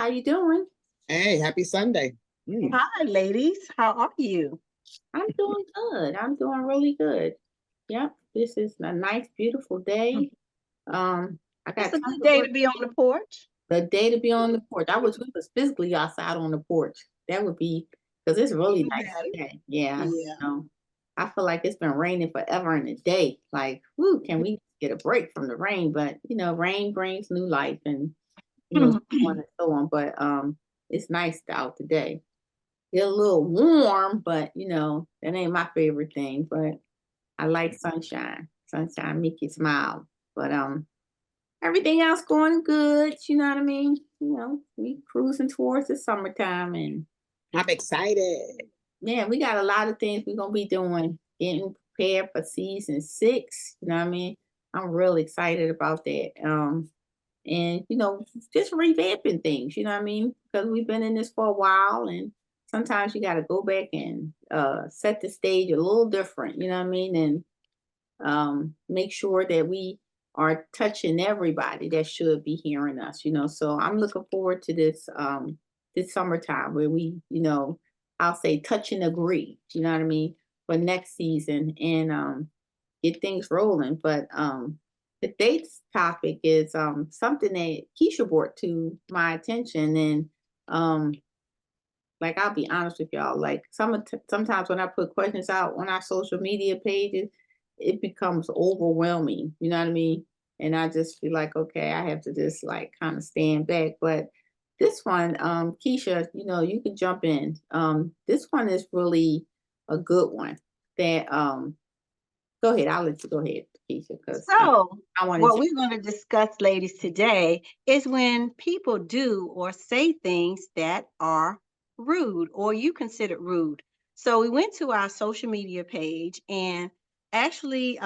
How you doing? Hey, happy Sunday. Hi, ladies. How are you? I'm doing good. I'm doing really good. Yep, this is a nice, beautiful day. I It's got a tons good of day work. to be on the porch. The day to be on the porch. I wish we was physically outside on the porch. That would be because it's really Even nice better. today. Yeah, Yeah. I feel like it's been raining forever in a day. Like, whoo, can we get a break from the rain? But rain brings new life and so on and so on. But it's nice out today. It's a little warm, but that ain't my favorite thing. But I like sunshine. Sunshine make you smile. But everything else going good. You know what I mean? We cruising towards the summertime, and I'm excited. man, we got a lot of things we're gonna be doing, getting prepared for season 6. You know what I mean? I'm really excited about that. And just revamping things. You know what I mean? Because we've been in this for a while, and sometimes you got to go back and set the stage a little different. You know what I mean? And make sure that we are touching everybody that should be hearing us. So I'm looking forward to this summertime where we, I'll say touch and agree. You know what I mean? For next season, and get things rolling. But the dates topic is something that Keisha brought to my attention, and like I'll be honest with y'all, like sometimes when I put questions out on our social media pages, it becomes overwhelming. You know what I mean? And I just feel like, okay, I have to just like kind of stand back. But this one, Keisha, you can jump in. This one is really a good one. That Go ahead. I'll let you go ahead, Keisha, because So, I want what to. we're going to discuss, ladies, today is when people do or say things that are rude or you consider rude. So, we went to our social media page and actually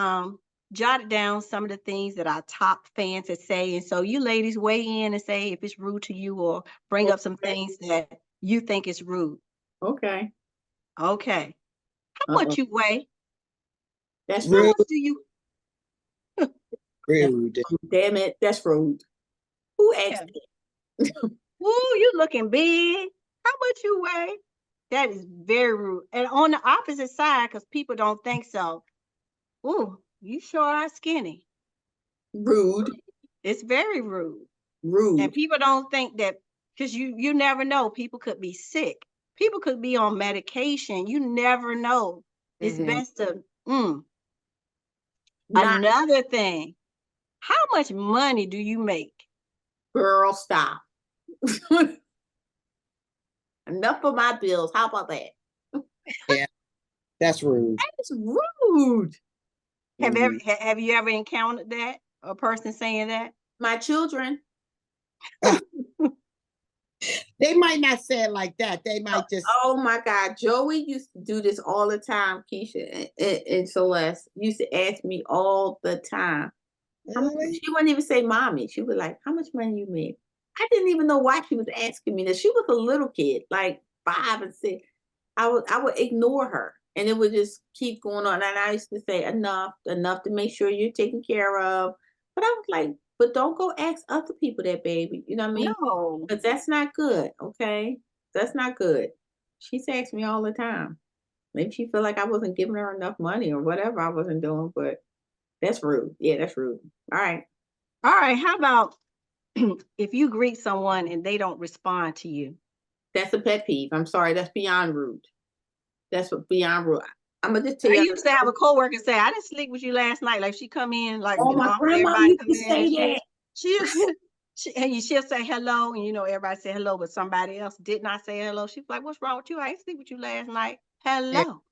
jotted down some of the things that our top fans had say. And so, you ladies weigh in and say if it's rude to you or bring up some things that you think is rude. Okay. Okay. How Uh-oh. much you weigh? That's How rude. Rude, much do you? That's rude. rude. Damn it. That's rude. Who asked Yeah. that? Ooh, you looking big. How much you weigh? That is very rude. And on the opposite side, because people don't think so. Ooh, you sure are skinny. Rude. It's very rude. And Rude. people don't think that because you never know. People could be sick. People could be on medication. You never know. It's Mhm. best to Not another thing. How much money do you make? girl, stop. Enough of my bills. How about that? Yeah, that's rude. It's rude. Mhm. Have you ever encountered that? A person saying that? My children. Ah, they might not say it like that. They Oh, might just, oh my God. Joey used to do this all the time, Keisha and Celeste used to ask me all the time. really? She wouldn't even say mommy. She was like, how much money you make? I didn't even know why she was asking me that. She was a little kid, like 5 and 6. I would ignore her, and it would just keep going on. And I used to say enough to make sure you're taken care of. But I was like, but don't go ask other people that, baby. You know what I mean? No. Because that's not good. Okay, that's not good. She asks me all the time. Maybe she feel like I wasn't giving her enough money or whatever I wasn't doing, but that's rude. Yeah, that's rude. All right. All right, how about if you greet someone and they don't respond to you? That's a pet peeve. I'm sorry. That's beyond rude. That's what beyond rude. I'm gonna just tell I you. used to have a coworker say, "I didn't sleep with you last night." Like she come in, like Oh, my normally grandmama everybody used come to in, and say that. she'll say hello, and everybody say hello, but somebody else did not say hello. She's like, "What's wrong with you? I didn't sleep with you last night. Yeah, Hello,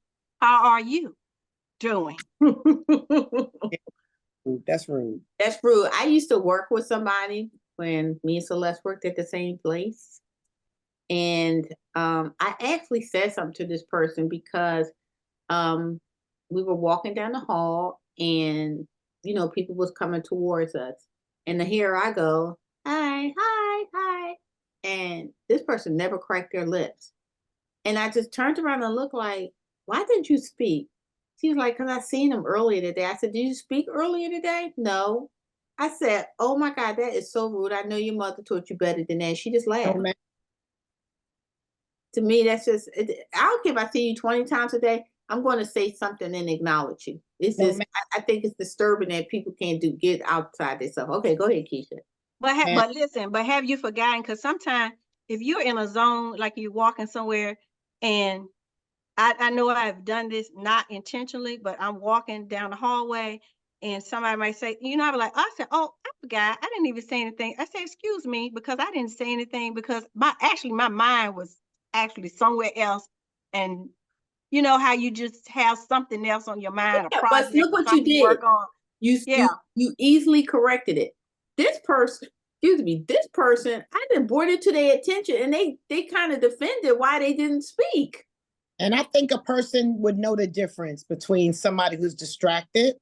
how are you doing?" yeah, rude. That's rude. That's rude. I used to work with somebody when me and Celeste worked at the same place, and I actually said something to this person because um, we were walking down the hall, and people was coming towards us, and here I go, hi, hi, hi, and this person never cracked their lips. And I just turned around and looked like, why didn't you speak? She was like, because I seen him earlier today. I said, did you speak earlier today? No. I said, "Oh my God, that is so rude. I know your mother taught you better than that." She just No, laughed. ma'am. To me, that's just, I don't care if I see you 20 times a day, I'm going to say something and acknowledge you. It's No, just, ma'am. I think it's disturbing that people can't get outside themselves. Okay, go ahead, Keisha. Ma'am. But listen, but have you forgotten? Because sometimes if you're in a zone, like you're walking somewhere, and I know I've done this not intentionally, but I'm walking down the hallway and somebody might say, I'd be like, I said, oh, I forgot. I didn't even say anything. I said, excuse me, because I didn't say anything because my mind was actually somewhere else. And you know how you just have something else on your mind, a Yeah, but project look or what you something you did. work on. You Yeah. you you easily corrected it. This person, excuse me, this person, I didn't brought it to their attention, and they kind of defended why they didn't speak. And I think a person would know the difference between somebody who's distracted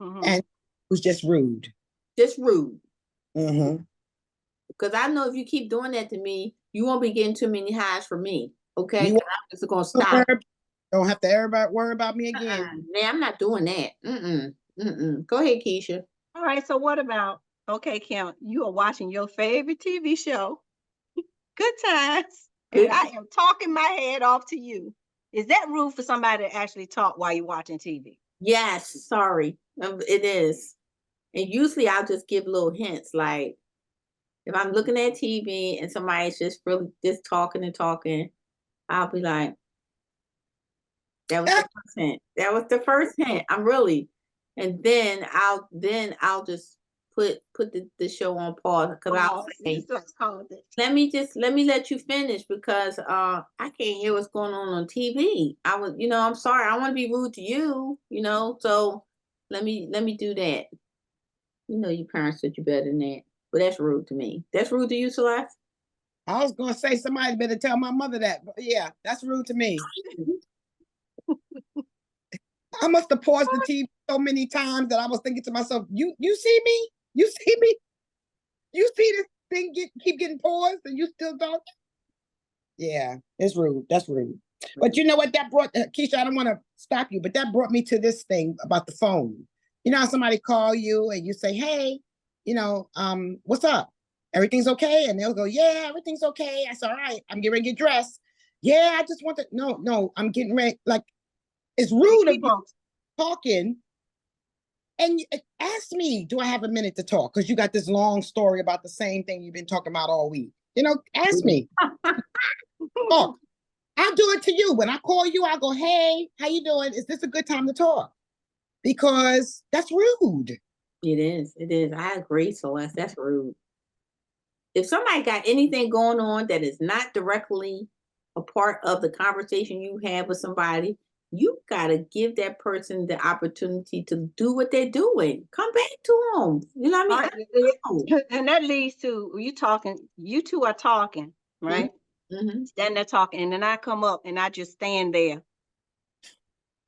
and who's just rude. Just rude. Mm-hmm. Because I know if you keep doing that to me, you won't be getting too many highs from me. Okay, You 'cause I'm just gonna stop. don't have to worry about me again. Nah, I'm not doing that. Go ahead, Keisha. All right. So what about, okay, Kim, you are watching your favorite TV show, Good Times, and Good. I am talking my head off to you. Is that rude for somebody to actually talk while you're watching TV? Yes, sorry. It is. And usually I'll just give little hints, like if I'm looking at TV and somebody's just really just talking and talking, I'll be like, that was the first hint. That was the first hint. I'm really, and then I'll just put the show on pause because I'll Oh, say, that's called it. let me let you finish because I can't hear what's going on TV. I'm sorry, I don't want to be rude to you, so let me do that. Your parents said you better than that. But that's rude to me. That's rude to you, Celeste? I was gonna say somebody better tell my mother that, but yeah, that's rude to me. I must have paused the TV so many times that I was thinking to myself, you see me? You see me? You see this thing keep getting paused and you still talking? Yeah, it's rude. That's rude. But you know what that brought, Keisha, I don't want to stop you, but that brought me to this thing about the phone. You know how somebody call you and you say, hey, what's up? Everything's okay? And they'll go, yeah, everything's okay. I said, all right, I'm getting ready to get dressed. Yeah, I just want to, no, I'm getting ready. Like, it's rude of you talking and ask me, do I have a minute to talk? Because you got this long story about the same thing you've been talking about all week. Ask me. Talk. I'll do it to you. When I call you, I'll go, hey, how you doing? Is this a good time to talk? Because that's rude. It is. It is. I agree, Celeste. That's rude. If somebody got anything going on that is not directly a part of the conversation you have with somebody, you got to give that person the opportunity to do what they're doing. Come back to them. You know what I mean? And that leads to you two are talking, right? Mm-hmm. Standing there talking, and then I come up and I just stand there.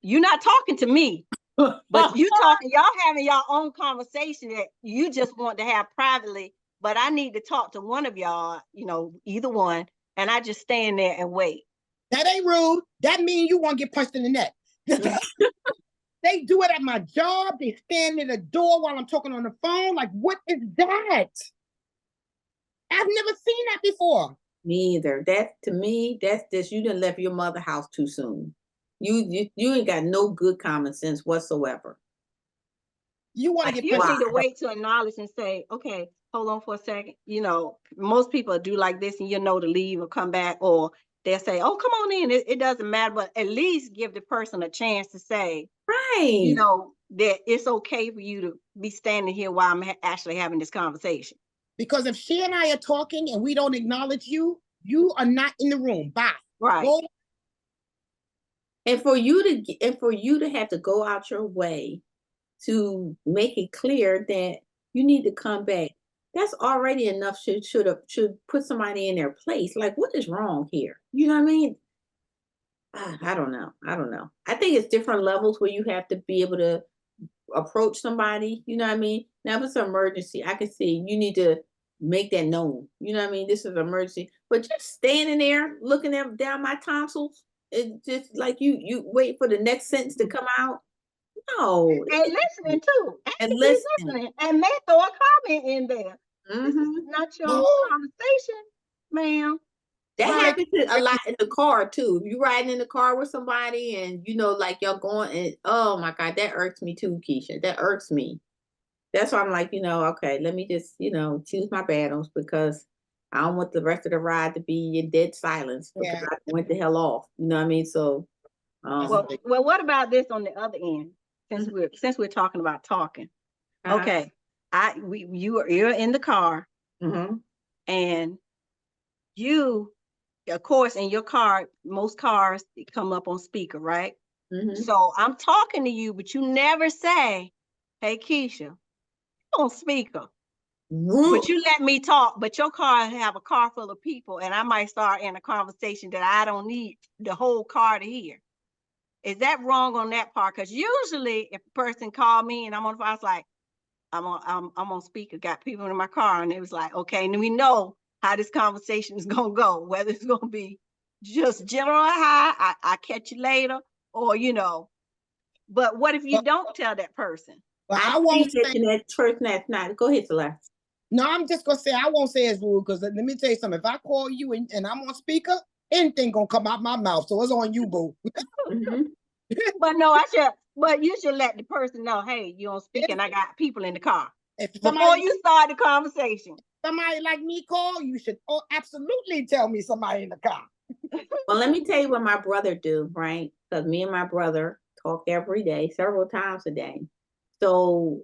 You're not talking to me, but you talking, y'all having your own conversation that you just want to have privately, but I need to talk to one of y'all, either one, and I just stand there and wait. That ain't rude. That means you want to get punched in the neck. They do it at my job. They stand in the door while I'm talking on the phone. Like, what is that? I've never seen that before. Me either. That to me, that's just you done left your mother house too soon. You ain't got no good common sense whatsoever. You want to get You need to wait to acknowledge and say, okay, hold on for a second. Most people do like this and to leave or come back, or they'll say, oh, come on in. It doesn't matter, but at least give the person a chance to say, right, that it's okay for you to be standing here while I'm actually having this conversation. Because if she and I are talking and we don't acknowledge you, you are not in the room. Bye. Right. Go. And for you to have to go out your way to make it clear that you need to come back, that's already enough. Should put somebody in their place. Like, what is wrong here? You know what I mean? I don't know. I think it's different levels where you have to be able to approach somebody. You know what I mean? Now, if it's an emergency, I can see you need to make that known. You know what I mean? This is an emergency. But just standing there looking down my tonsils, it's just like you wait for the next sentence to come out. No, And listening too, and actively listening. listening, and may throw a comment in there. This is Hmm. not your Oh, conversation, ma'am. That you make Right. happens a lot in the car too. If you riding in the car with somebody and like y'all going and oh my God, that irks me too, Keisha. That irks me. That's why I'm like, okay, let me just, choose my battles because I don't want the rest of the ride to be in dead silence because yeah, I went the hell off. You know what I mean? So, that's a Well, big. well, what about this on the other end? Since mhm, we're talking about talking. uh-huh, Okay. You're in the car mhm, and you, of course, in your car, most cars come up on speaker, right? mhm. So I'm talking to you, but you never say, "Hey, Keisha," on speaker. But Rude. you let me talk, but your car have a car full of people, and I might start in a conversation that I don't need the whole car to hear. Is that wrong on that part? Because usually, if a person called me and I'm on the phone, I was like, I'm on speaker, got people in my car, and it was like, okay, and we know how this conversation is gonna go, whether it's gonna be just general hi, I catch you later, or But what if you But, don't tell that person? but I I won't think that say. in that church last night. Go ahead, Celeste. No, I'm just gonna say I won't say it's rude because let me tell you something. If I call you and I'm on speaker, anything gonna come out my mouth. So it's on you, boo. Mhm. But no, but you should let the person know, hey, you on speaker, and I got people in the car If before you start the conversation. somebody like me call, you should absolutely tell me somebody in the car. Well, let me tell you what my brother do, right? Because me and my brother talk every day, several times a day. So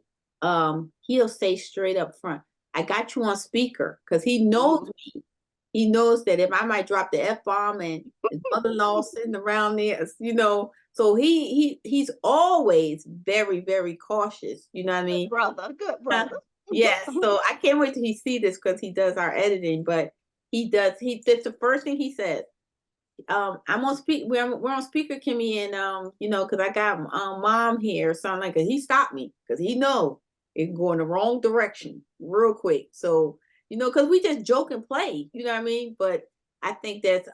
he'll say straight up front, I got you on speaker because he knows me. He knows that if I might drop the F bomb and his mother-in-law sitting around there, so he's always very, very cautious. You know what I mean? Good Uh, brother. yes. So I can't wait till he see this because he does our editing, but that's the first thing he says. I'm on speak. We're on speaker, Kimmy, and because I got mom here or something like that. He stopped me because he know it can go in the wrong direction real quick. So because we just joke and play, you know what I mean. But I think that's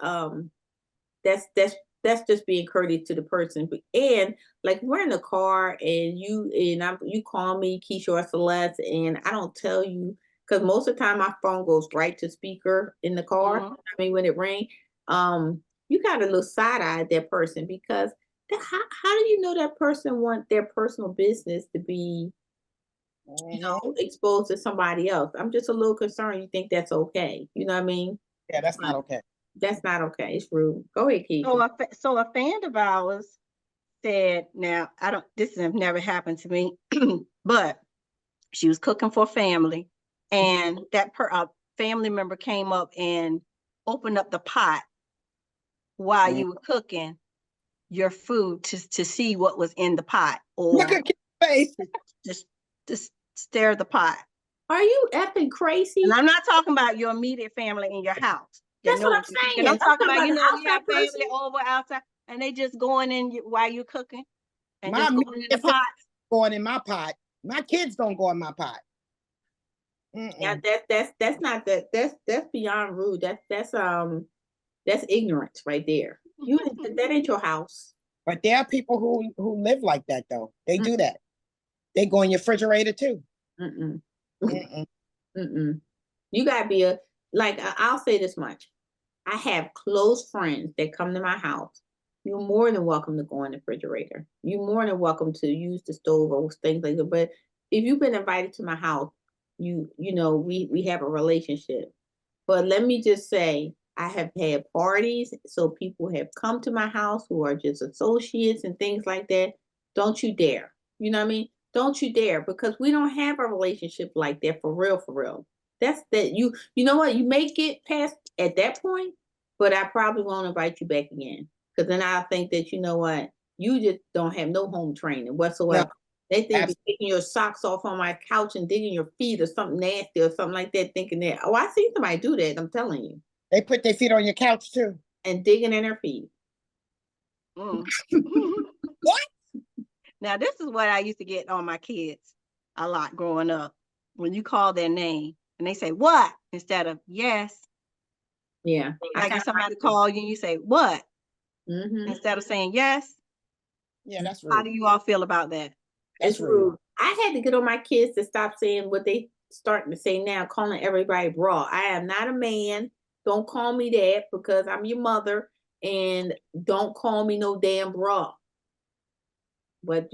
that's just being courteous to the person. And like we're in the car and you call me Keisha or Celeste, and I don't tell you because most of the time my phone goes right to speaker in the car. Mhm. I mean when it rings, you got to look side eye at that person because how do you know that person want their personal business to be Mhm. exposed to somebody else? I'm just a little concerned. You think that's okay? You know what I mean? Yeah, that's not But okay. that's not okay. It's rude. Go ahead, So Keisha. a fan of ours said, now I don't. This has never happened to me, but she was cooking for family, and that family member came up and opened up the pot while Mm. you were cooking your food to see what was in the pot, Look or at your face. just just stir the pot. Are you effing And crazy? I'm not talking about your immediate family in your house that That's what know I'm what you're cooking. saying. I'm I'm talking talking about, about the you have outside person. family over outside, and they just going in while you're cooking and My just going in the immediate family pot. going in my pot. My kids don't go in my pot. Yeah, Mm-mm. that's not that's beyond rude. That's ignorance right there. That ain't your house. But there are people who live like that though. They Mm, do that. They go in your refrigerator too. mm-mm, Mm-mm. mm-mm. You gotta be I'll say this much. I have close friends that come to my house. You're more than welcome to go in the refrigerator. You're more than welcome to use the stove or things like that. But if you've been invited to my house, we have a relationship. But let me just say, I have had parties, so people have come to my house who are just associates and things like that. Don't you dare. You know what I mean? Don't you dare because we don't have a relationship like that for real, for real. That's that you know what? You may get past at that point, but I probably won't invite you back again. Because then I think that you know what? You just don't have no home training No, whatsoever. They think you're absolutely. taking your socks off on my couch and digging your feet or something nasty or something like that, thinking that, oh, I see somebody do that. I'm telling you. They put their feet on your couch too. And digging in their feet. Mm. What? Now, this is what I used to get on my kids a lot growing up. When you call their name and they say, what? Instead of yes. Yeah. I Like if got somebody call you and you say, what? mm-hmm. Instead of saying yes. Yeah, that's How rude. do you all feel about that? It's That's rude. rude. I had to get on my kids to stop saying what they starting to say now, calling everybody bra. I am not a man. Don't call me that because I'm your mother, and don't call me no damn bra. But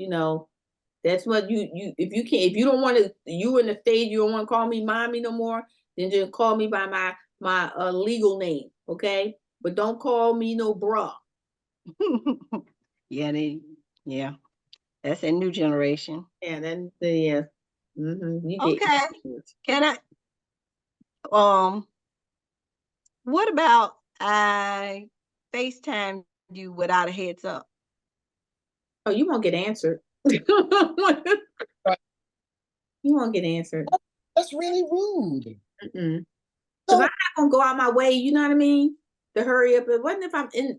that's what if you don't want to, you in the stage, you don't want to call me mommy no more, then just call me by my legal name, okay? But don't call me no bra. Yeah, that's a new generation. Yeah, then yeah. You get Okay. Can I what about I FaceTime you without a heads up? Oh, you won't get answered. Right. You won't get answered. That's really rude. Because So I'm not gonna go out my way, you know what I mean, to hurry up. It wasn't if I'm in,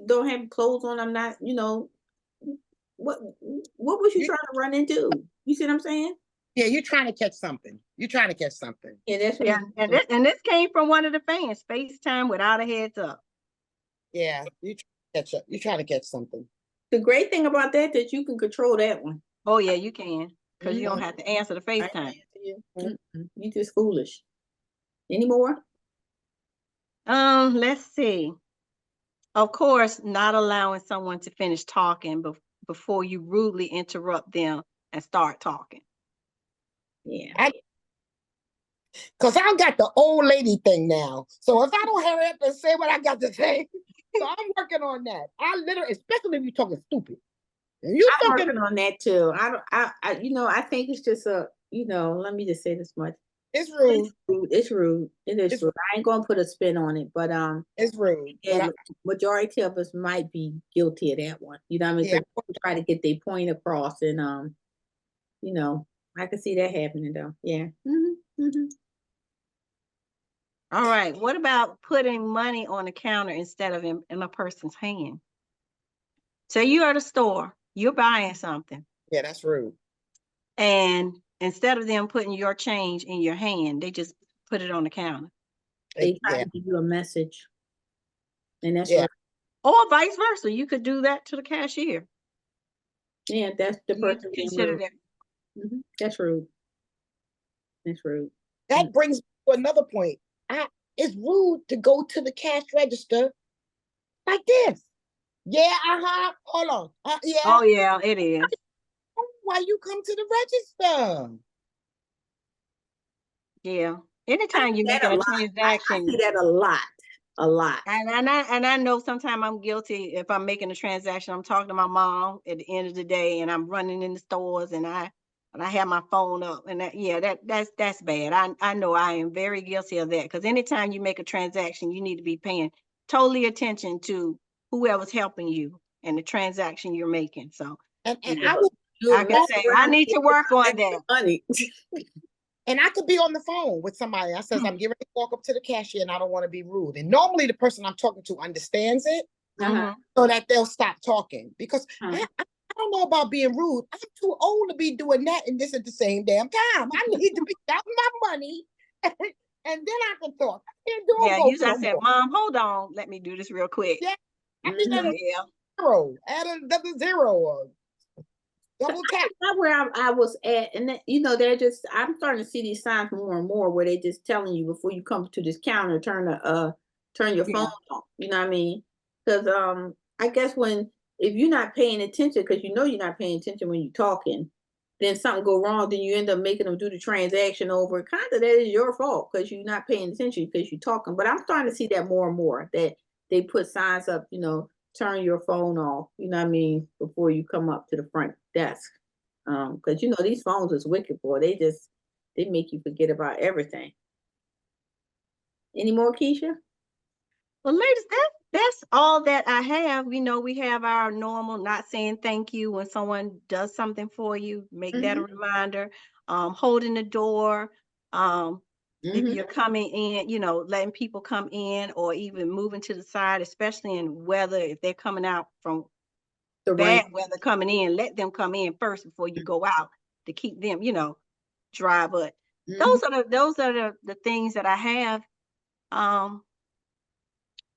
don't have clothes on. I'm not, what what was you you, trying to run into? You see what I'm saying? yeah, you're trying to catch something. You're trying to catch something. Yeah, that's what Yeah, and this came from one of the fans. FaceTime without a heads up. Yeah, you catch up. You're trying to catch something. the great thing about that you can control that one. Oh yeah, you can, because you Mhm. don't have to answer the I ain't FaceTime. answer you. You just foolish. Any more? Let's see. Of course, not allowing someone to finish talking before you rudely interrupt them and start talking. Yeah. Because I got the old lady thing now. So if I don't hurry up and say what I got to say, so I'm working on that. I literally, especially if you're talking stupid. And you I'm talking, working on that too. I don't. I think it's just a. Let me just say this much. it's rude. It's rude. It's rude. It is It's rude. I ain't gonna put a spin on it, but it's rude. But and majority of us might be guilty of that one. You know what I mean? yeah, Because people try to get their point across, and I can see that happening though. Yeah. All right. What about putting money on the counter instead of in a person's hand? So you're at a store, you're buying something, yeah, that's rude. and instead of them putting your change in your hand, they just put it on the counter. They try Yeah, to give you a message, and that's yeah, right. Or vice versa. You could do that to the cashier. Yeah, that's the You person being consider rude. that. That's rude. That's rude. that brings me to another point. It's rude to go to the cash register like this. Yeah, hold on. Yeah, Oh yeah, it is. why you come to the register? Yeah. I Anytime see you're that making a a lot. I see transaction, that a lot. and I know sometimes I'm guilty if I'm making a transaction. I'm talking to my mom at the end of the day, and I'm running in the stores, and I have my phone up, and that's bad. I know I am very guilty of that, because anytime you make a transaction, you need to be paying totally attention to whoever's helping you and the transaction you're making. So And yeah, I will I can Mess say I around and need get to work some on extra that. money. and I could be on the phone with somebody. I says I'm getting ready to walk up to the cashier and I don't want to be rude. And normally the person I'm talking to understands it Uh-huh. so that they'll stop talking. Because Uh-huh. I don't know about being rude. I'm too old to be doing that and this at the same damn time. I need to be counting my money and then I can talk. I can't do them Yeah, both usually I no said, more. "Mom, hold on, let me do this real quick." Yeah, I need So Mhm. that yeah. zero. Add another zero or So double tap. that's where I was at, and they're just. I'm starting to see these signs more and more where they just telling you before you come to this counter, turn your phone Yeah. off. You know what I mean? Because I guess when if you're not paying attention, because you're not paying attention when you're talking, then something go wrong, then you end up making them do the transaction over. Kind of that is your fault because you're not paying attention because you're talking. But I'm starting to see that more and more that they put signs up, turn your phone off, you know what I mean, before you come up to the front desk. Because these phones is wicked, boy. They make you forget about everything. Any more, Keisha? Well, ladies, that's all that I have. We have our normal not saying thank you when someone does something for you, make that a Mm-hmm. reminder. Holding the door. If Mm-hmm. you're coming in, letting people come in, or even moving to the side, especially in weather, if they're coming out from The rain. bad weather coming in, let them come in first before you go out to keep them, dry. But Mm-hmm. those are the things that I have. Um,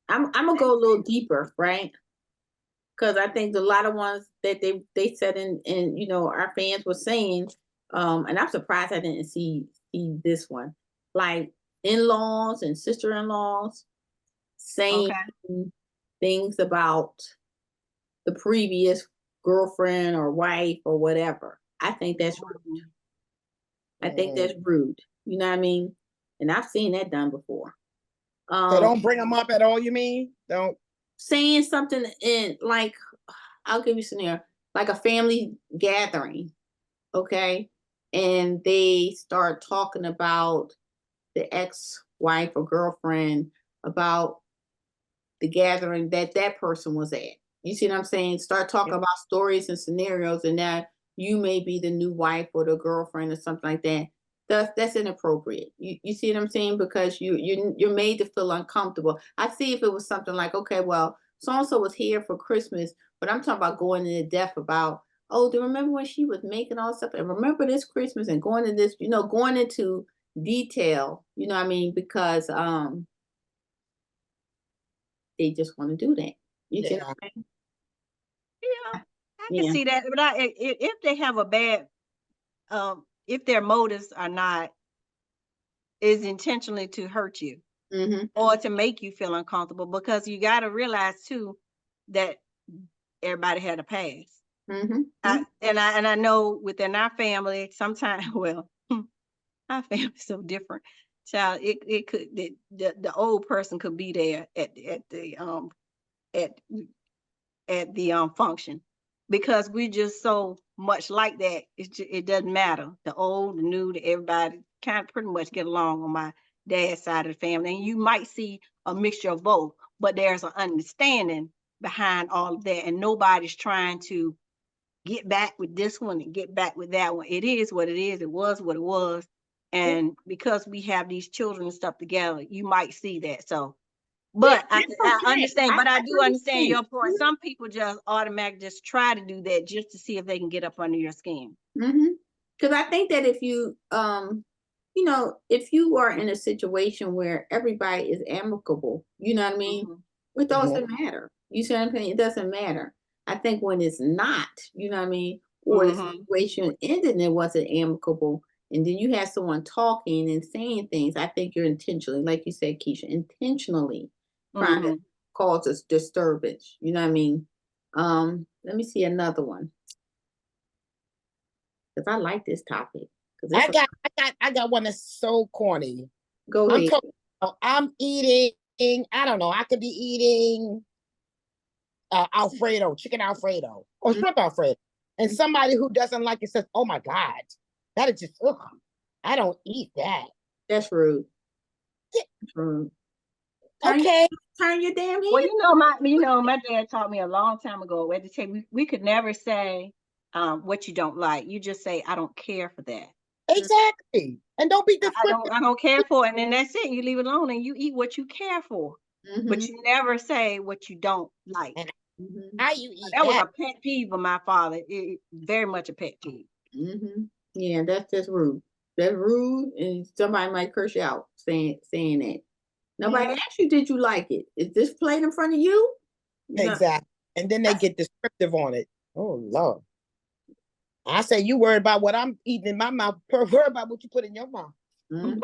I'm gonna go a little deeper, right? because I think a lot of ones that they said in our fans were saying, and I'm surprised I didn't see this one, like in-laws and sister-in-laws saying Okay. things about the previous girlfriend or wife or whatever. I think that's rude. I think that's rude. You know what I mean? And I've seen that done before. So don't bring them up at all, you mean? Don't. Saying something in, like, I'll give you a scenario, like a family gathering, okay? And they start talking about the ex-wife or girlfriend, about the gathering that person was at. You see what I'm saying? Start talking Yeah. about stories and scenarios, and that you may be the new wife or the girlfriend or something like that. That's inappropriate. You see what I'm saying? Because you're made to feel uncomfortable. I see if it was something like, okay, well, so and so was here for Christmas, but I'm talking about going into depth about, oh, do you remember when she was making all stuff, and remember this Christmas, and going to this, going into detail. You know what I mean? Because they just want to do that. You see what Yeah. I'm saying? Yeah, I can Yeah. see that. But if they have a bad, if their motives are not is intentionally to hurt you Mm-hmm. or to make you feel uncomfortable, because you got to realize too that everybody had a past. Mm-hmm. And I know within our family, sometimes, well, our family's so different. Child, it could the old person could be there at at the function, because we just so much like that. It doesn't matter. The old, the new, everybody kind of pretty much get along on my dad's side of the family. And you might see a mixture of both, but there's an understanding behind all of that. And nobody's trying to get back with this one and get back with that one. It is what it is. It was what it was. And because we have these children and stuff together, you might see that. So, Yeah, but I that's okay. understand, but I do understand understand. your point. Some people just automatically just try to do that just to see if they can get up under your skin. Mm-hmm. Because I think that if if you are in a situation where everybody is amicable, you know what I mean? Mhm. It Mhm. doesn't matter. You see what I'm saying? It doesn't matter. I think when it's not, you know what I mean, or the Mhm. situation ended and it wasn't amicable, and then you have someone talking and saying things, I think you're intentionally, like you said, Keisha, intentionally trying to Mhm. cause a disturbance. You know what I mean? Let me see another one, because I like this topic. Because I it's a got, I got one that's so corny. Go I'm ahead. talking. I'm eating. I don't know. I could be eating Alfredo, chicken Alfredo, or Mm, shrimp Alfredo, and somebody who doesn't like it says, "Oh my God, that is just ugh, I don't eat that." That's rude. Yeah, That's rude. Turn your, okay, turn your damn Well, head. my dad taught me a long time ago at the table, we could never say what you don't like. You just say, I don't care for that. exactly, and don't be I descriptive. don't care for it. And then that's it. You leave it alone and you eat what you care for. Mm-hmm. But you never say what you don't like. And Mm-hmm. how you eat That was that? a pet peeve of my father. Very much a pet peeve. Mm-hmm. Yeah, that's just rude. That's rude, and somebody might curse you out saying that. Nobody Yeah. asked you, did you like it? Is this plate in front of you? No. Exactly, and then they That's, get descriptive on it. Oh Lord, I say you worried about what I'm eating in my mouth. Worry about what you put in your mouth. mhm.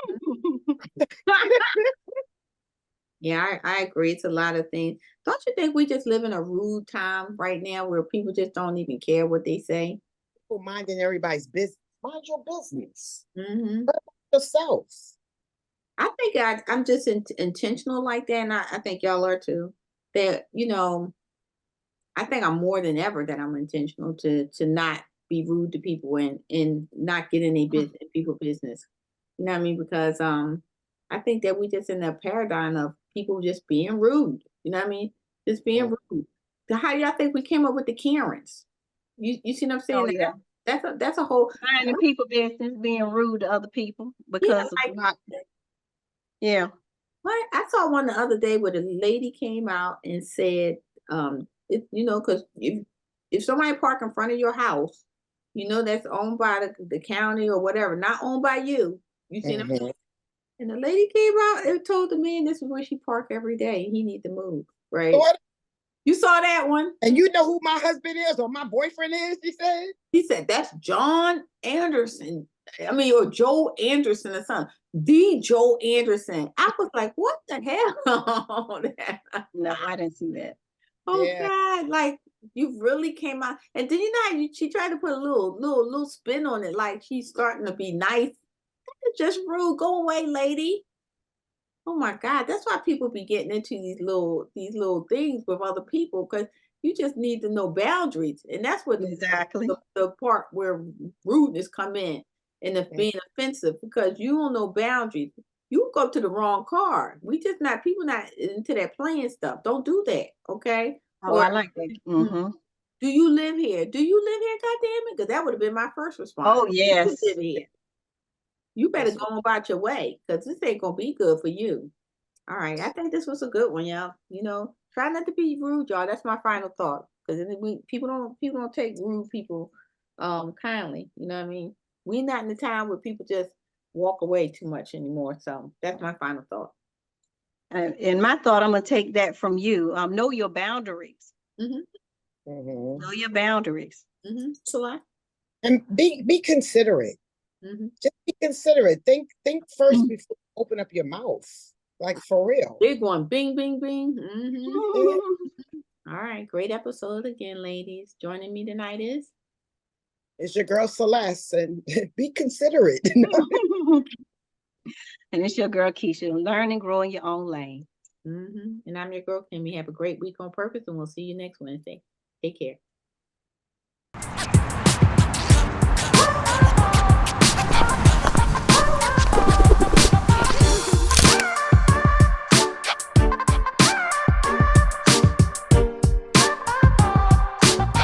Yeah, I agree. It's a lot of things. Don't you think we just live in a rude time right now where people just don't even care what they say? People minding everybody's business. Mind your business. Mm-hmm. Yourself. I think I'm just intentional like that, and I think y'all are too. That I think I'm more than ever that I'm intentional to not be rude to people and not get in a business people business. You know what I mean? Because I think that we just in a paradigm of people just being rude. You know what I mean? Just being rude. So how do y'all think we came up with the Karens? You see what I'm Oh saying? yeah. That's a whole Minding people business, being rude to other people yeah, because of like not, yeah. what I saw one the other day where the lady came out and said, because if somebody park in front of your house, that's owned by the county or whatever, not owned by you. You see what I'm Mhm. saying? And the lady came out and told the man this is where she park every day. He need to move, right? What? You saw that one? And you know who my husband is or my boyfriend is, she said. He said, that's John Anderson. I mean, or Joe Anderson or something. The Joe Anderson. I was like, what the hell? No, I didn't see that. Oh Yeah. God, like you really came out. And then you know, she tried to put a little spin on it, like she's starting to be nice. It's just rude. Go away, lady. Oh my God, that's why people be getting into these little things with other people, because you just need to know boundaries, and that's what Exactly. the part where rudeness come in and the being offensive, because you don't know boundaries. You go to the wrong car. We just not people not into that playing stuff. Don't do that, okay? Oh, Or I like that. Mm-hmm. do you live here? Do you live here? God damn it, because that would have been my first response. Oh, Do you yes. live here? You better That's go about your way, because this ain't gonna be good for you. All right, I think this was a good one, y'all. You know, try not to be rude, y'all. That's my final thought. Because people don't take rude people kindly. You know what I mean? We not in the time where people just walk away too much anymore. So that's my final thought. And my thought, I'm gonna take that from you. Know your boundaries. Mm-hmm. Mhm. Know your boundaries. Mm-hmm. So And be considerate. mm-hmm. Just be considerate. Think first Mhm. before you open up your mouth. Like for real. Big one. Bing, bing, bing. Mm-hmm. Yeah. All right. Great episode again, ladies. Joining me tonight is It's your girl Celeste, and be considerate. And it's your girl Keisha. Learn and grow in your own lane. and I'm your girl Kimmy. Have a great week on purpose, and we'll see you next Wednesday. Take care.